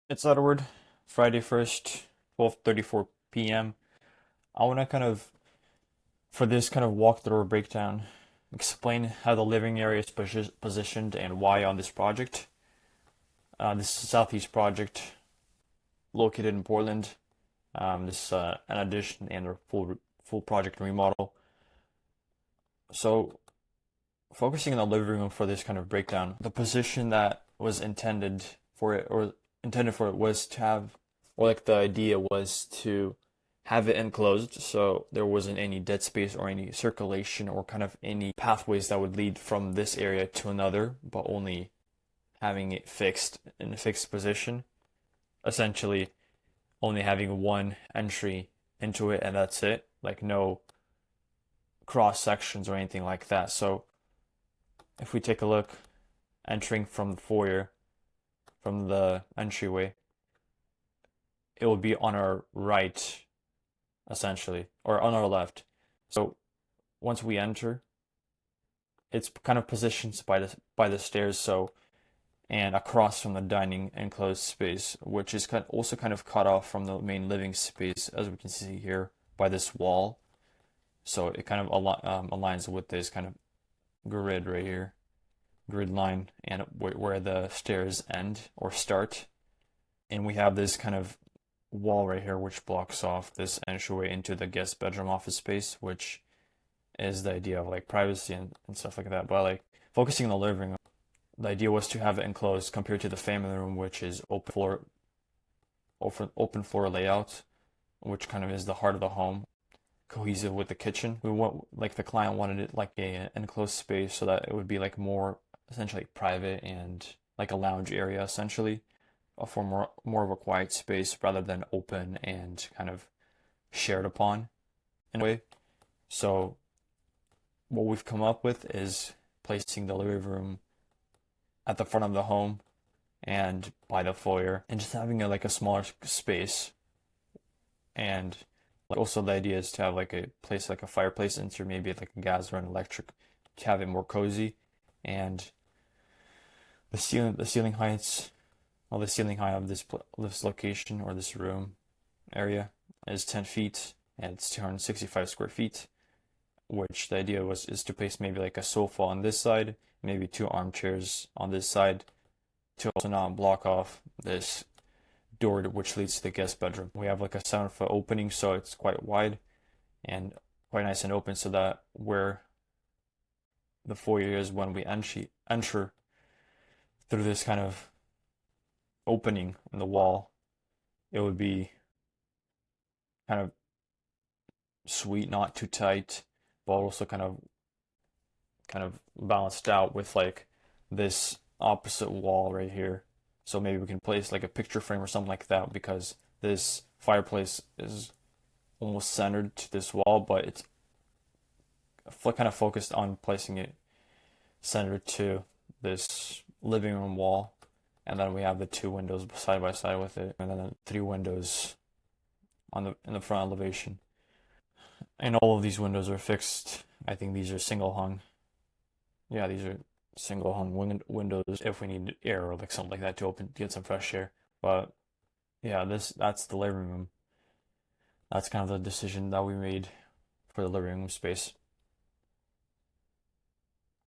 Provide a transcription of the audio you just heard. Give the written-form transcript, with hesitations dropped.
It's Edward, Friday 1st, 12:34 p.m. I want to for this kind of walkthrough or breakdown, explain how the living area is positioned and why on this project. This is a Southeast project located in Portland. This is an addition and a full project remodel. So, focusing on the living room for this kind of breakdown, the position that was intended for it was to have, or like the idea was to have it enclosed so there wasn't any dead space or any circulation or kind of any pathways that would lead from this area to another, but only having it fixed in a fixed position. Essentially, only having one entry into it and that's it, like no cross sections or anything like that. So if we take a look, entering from the foyer, from the entryway, it will be on our right, essentially, or on our left. So once we enter, it's kind of positioned by the stairs, so and across from the dining enclosed space, which is also kind of cut off from the main living space, as we can see here by this wall. So it kind of aligns with this kind of grid right here, grid line, and where the stairs end or start. And we have this kind of wall right here which blocks off this entryway into the guest bedroom office space, which is the idea of like privacy and stuff like that. But like focusing on the living room, the idea was to have it enclosed compared to the family room, which is open floor layout, which kind of is the heart of the home, cohesive with the kitchen. We want, like, the client wanted it like a enclosed space so that it would be like more essentially private and like a lounge area essentially, for more of a quiet space rather than open and kind of shared upon in a way. So what we've come up with is placing the living room at the front of the home and by the foyer and just having like a smaller space. And like, also the idea is to have like a place like a fireplace insert, maybe like a gas or an electric, to have it more cozy. And the ceiling heights, well, the ceiling height of this location or this room area is 10 feet and it's 265 square feet, which the idea is to place maybe like a sofa on this side, maybe two armchairs on this side, to also not block off this door which leads to the guest bedroom. We have like a 7-foot opening, so it's quite wide and quite nice and open, so that where the foyer is when we enter through this kind of opening in the wall, it would be kind of sweet, not too tight, but also kind of balanced out with like this opposite wall right here. So maybe we can place like a picture frame or something like that, because this fireplace is almost centered to this wall, but it's kind of focused on placing it centered to this living room wall. And then we have the two windows side by side with it, and then the three windows in the front elevation. And all of these windows are fixed. I think these are single hung. Yeah, these are single hung windows if we need air or like something like that to get some fresh air. But yeah, that's the living room. That's kind of the decision that we made for the living room space.